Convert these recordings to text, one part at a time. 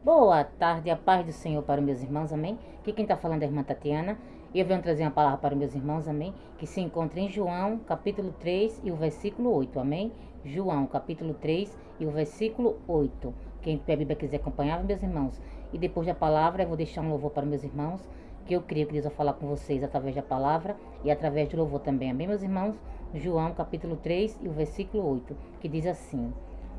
Boa tarde, a paz do Senhor para os meus irmãos, amém? Aqui quem está falando é a irmã Tatiana. E eu venho trazer uma palavra para os meus irmãos, amém? Que se encontra em João, capítulo 3 e o versículo 8, amém? João, capítulo 3 e o versículo 8. Quem a Bíblia quiser acompanhar, meus irmãos. E depois da palavra, eu vou deixar um louvor para os meus irmãos, que eu creio que Deus vai falar com vocês através da palavra e através do louvor também, amém, meus irmãos? João, capítulo 3 e o versículo 8, que diz assim: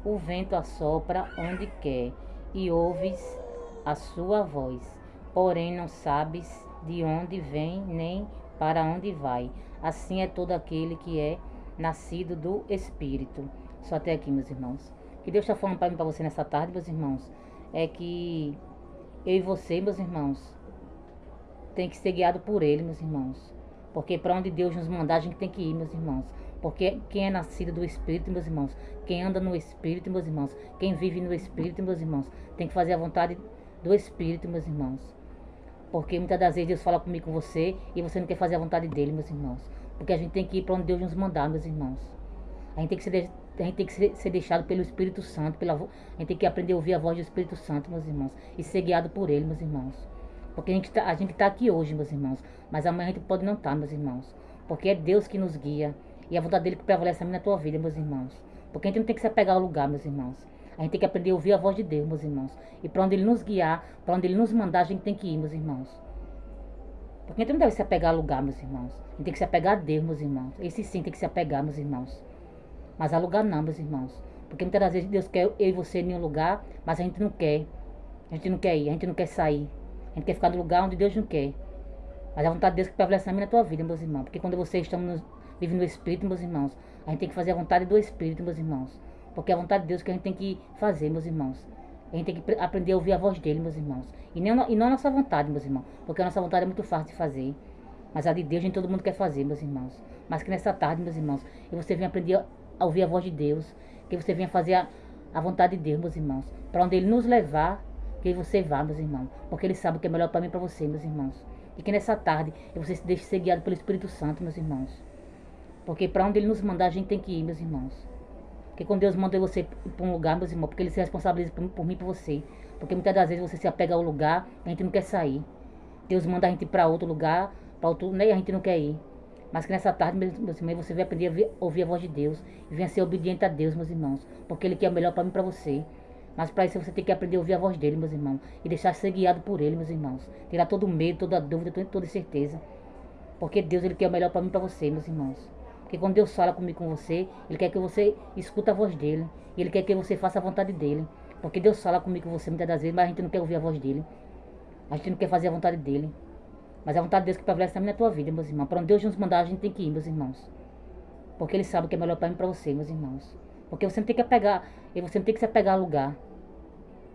O vento assopra onde quer e ouves a sua voz, porém não sabes de onde vem nem para onde vai. Assim é todo aquele que é nascido do Espírito. Só até aqui, meus irmãos. Que Deus está falando para mim, para você nessa tarde, meus irmãos, é que eu e você, meus irmãos, tem que ser guiado por Ele, meus irmãos. Porque para onde Deus nos mandar, a gente tem que ir, meus irmãos. Porque quem é nascido do Espírito, meus irmãos, quem anda no Espírito, meus irmãos, quem vive no Espírito, meus irmãos, tem que fazer a vontade do Espírito, meus irmãos. Porque muitas das vezes Deus fala comigo, com você, e você não quer fazer a vontade dele, meus irmãos. Porque a gente tem que ir para onde Deus nos mandar, meus irmãos. A gente tem que ser deixado pelo Espírito Santo. A gente tem que aprender a ouvir a voz do Espírito Santo, meus irmãos. E ser guiado por ele, meus irmãos. Porque a gente tá aqui hoje, meus irmãos. Mas amanhã a gente pode não estar, meus irmãos. Porque é Deus que nos guia. E a vontade dele que prevalece na tua vida, meus irmãos. Porque a gente não tem que se apegar ao lugar, meus irmãos. A gente tem que aprender a ouvir a voz de Deus, meus irmãos. E para onde ele nos guiar, para onde ele nos mandar, a gente tem que ir, meus irmãos. Porque a gente não deve se apegar ao lugar, meus irmãos. A gente tem que se apegar a Deus, meus irmãos. Esse sim tem que se apegar, meus irmãos. Mas a lugar não, meus irmãos. Porque muitas das vezes Deus quer eu e você em um lugar, mas a gente não quer. A gente não quer ir, a gente não quer sair. A gente quer ficar no lugar onde Deus não quer. Mas a vontade de Deus que prevalece na tua vida, meus irmãos. Porque quando vocês estão vivendo no Espírito, meus irmãos, a gente tem que fazer a vontade do Espírito, meus irmãos. Porque é a vontade de Deus que a gente tem que fazer, meus irmãos. A gente tem que aprender a ouvir a voz dele, meus irmãos. E não a nossa vontade, meus irmãos. Porque a nossa vontade é muito fácil de fazer. Mas a de Deus nem todo mundo quer fazer, meus irmãos. Mas que nessa tarde, meus irmãos, e você venha aprender a ouvir a voz de Deus. Que você venha fazer a vontade de Deus, meus irmãos. Para onde ele nos levar, que você vá, meus irmãos. Porque ele sabe o que é melhor para mim e para você, meus irmãos. E que nessa tarde você se deixe ser guiado pelo Espírito Santo, meus irmãos. Porque para onde ele nos mandar, a gente tem que ir, meus irmãos. Porque quando Deus manda você ir para um lugar, meus irmãos, porque ele se responsabiliza por mim e por você. Porque muitas das vezes você se apega ao lugar e a gente não quer sair. Deus manda a gente ir para outro lugar, para outro, né, e a gente não quer ir. Mas que nessa tarde, meus irmãos, você vai aprender a ouvir a voz de Deus. E venha ser obediente a Deus, meus irmãos. Porque ele quer o melhor para mim e para você. Mas para isso você tem que aprender a ouvir a voz dele, meus irmãos. E deixar ser guiado por ele, meus irmãos. Tirar todo o medo, toda a dúvida, toda a certeza. Porque Deus, ele quer o melhor para mim e para você, meus irmãos. Porque quando Deus fala comigo, com você, ele quer que você escuta a voz dele. E ele quer que você faça a vontade dele. Porque Deus fala comigo, com você, muitas das vezes, mas a gente não quer ouvir a voz dele. A gente não quer fazer a vontade dele. Mas é a vontade de Deus que prevalece também na tua vida, meus irmãos. Para onde Deus nos mandar, a gente tem que ir, meus irmãos. Porque ele sabe o que é melhor para mim e para você, meus irmãos. Porque você não tem que apegar, e você não tem que se apegar ao lugar.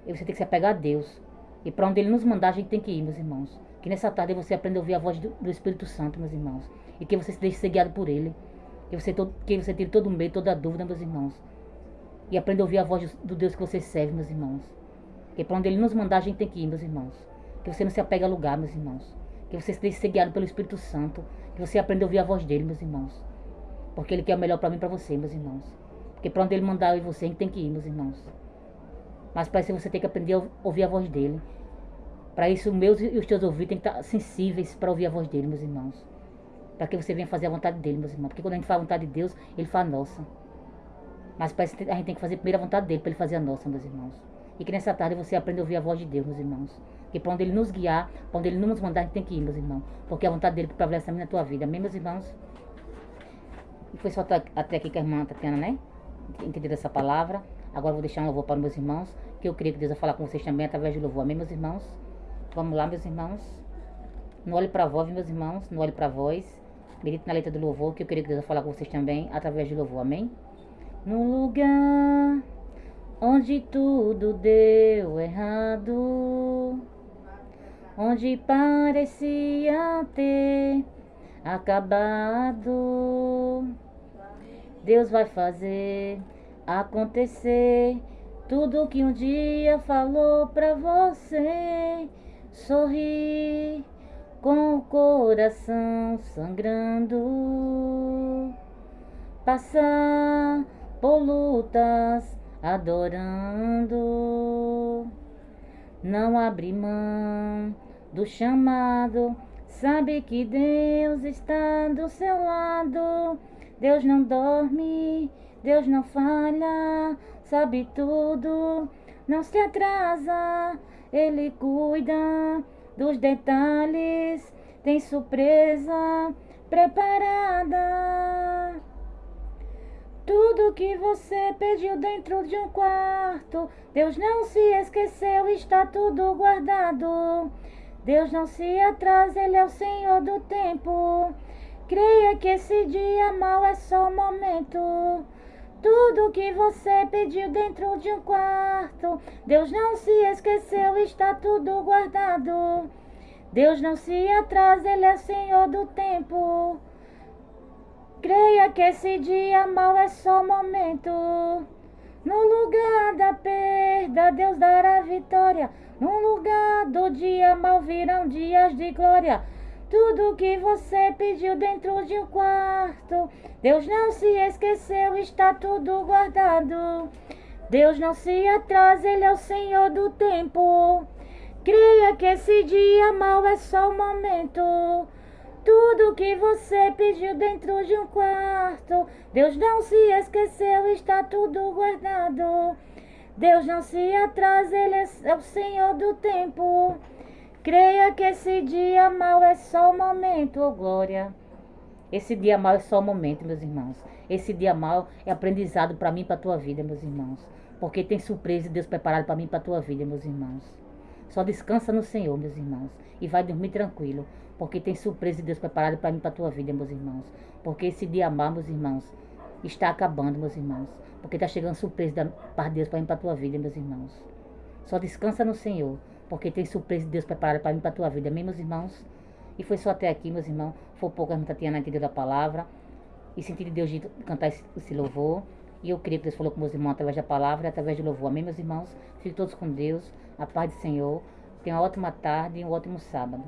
E você tem que se apegar a Deus. E para onde ele nos mandar, a gente tem que ir, meus irmãos. Que nessa tarde você aprenda a ouvir a voz do Espírito Santo, meus irmãos. E que você se deixe ser guiado por ele. Que você tire todo o medo, toda a dúvida, meus irmãos. E aprenda a ouvir a voz do Deus que você serve, meus irmãos. Que para onde ele nos mandar, a gente tem que ir, meus irmãos. Que você não se apegue ao lugar, meus irmãos. Que você se deixe ser guiado pelo Espírito Santo. Que você aprenda a ouvir a voz dele, meus irmãos. Porque ele quer o melhor para mim e para você, meus irmãos. Porque para onde ele mandar eu e você, a gente tem que ir, meus irmãos. Mas para isso você tem que aprender a ouvir a voz dele. Para isso, os meus e os teus ouvidos têm que estar sensíveis para ouvir a voz dele, meus irmãos. Para que você venha fazer a vontade dele, meus irmãos. Porque quando a gente faz a vontade de Deus, ele faz a nossa. Mas para isso a gente tem que fazer primeiro a vontade dele, para ele fazer a nossa, meus irmãos. E que nessa tarde você aprenda a ouvir a voz de Deus, meus irmãos. Que para onde ele nos guiar, para onde ele nos mandar, a gente tem que ir, meus irmãos. Porque a vontade dele prevalece também na tua vida. Amém, meus irmãos? E foi só até aqui que a irmã Tatiana, né? Entendeu essa palavra. Agora eu vou deixar um louvor para os meus irmãos. Que eu creio que Deus vai falar com vocês também através do louvor. Amém, meus irmãos? Vamos lá, meus irmãos. Não olhe para a voz, meus irmãos. Não olhe para a voz. Medite na letra do louvor. Que eu creio que Deus vai falar com vocês também através do louvor. Amém? Num lugar onde tudo deu errado, onde parecia ter acabado, Deus vai fazer acontecer tudo que um dia falou pra você. Sorri com o coração sangrando, passar por lutas adorando, não abre mão do chamado. Sabe que Deus está do seu lado. Deus não dorme, Deus não falha, sabe tudo, não se atrasa. Ele cuida dos detalhes, tem surpresa preparada. Tudo que você pediu dentro de um quarto, Deus não se esqueceu, está tudo guardado. Deus não se atrasa, Ele é o Senhor do tempo. Creia que esse dia mau é só um momento. Tudo que você pediu dentro de um quarto, Deus não se esqueceu, está tudo guardado. Deus não se atrasa, Ele é o Senhor do tempo. Creia que esse dia mau é só um momento. No lugar da perda, Deus dará vitória. No lugar do dia mau virão dias de glória. Tudo que você pediu dentro de um quarto, Deus não se esqueceu, está tudo guardado. Deus não se atrasa, Ele é o Senhor do tempo. Creia que esse dia mau é só um momento. Tudo que você pediu dentro de um quarto, Deus não se esqueceu, está tudo guardado. Deus não se atrasa, Ele é o Senhor do tempo. Creia que esse dia mau é só um momento, oh glória. Esse dia mau é só um momento, meus irmãos. Esse dia mau é aprendizado para mim e para a tua vida, meus irmãos. Porque tem surpresa de Deus preparado para mim e para a tua vida, meus irmãos. Só descansa no Senhor, meus irmãos. E vai dormir tranquilo. Porque tem surpresa de Deus preparado para mim e para a tua vida, meus irmãos. Porque esse dia mau, meus irmãos, está acabando, meus irmãos. Porque está chegando surpresa da parte de Deus para mim e para a tua vida, meus irmãos. Só descansa no Senhor. Porque tem surpresa de Deus preparada para mim e para a tua vida. Amém, meus irmãos? E foi só até aqui, meus irmãos. Foi pouco a irmã Tatiana entendeu da palavra. E senti de Deus de cantar esse louvor. E eu creio que Deus falou com meus irmãos através da palavra e através do louvor. Amém, meus irmãos? Fiquem todos com Deus. A paz do Senhor. Tenham uma ótima tarde e um ótimo sábado.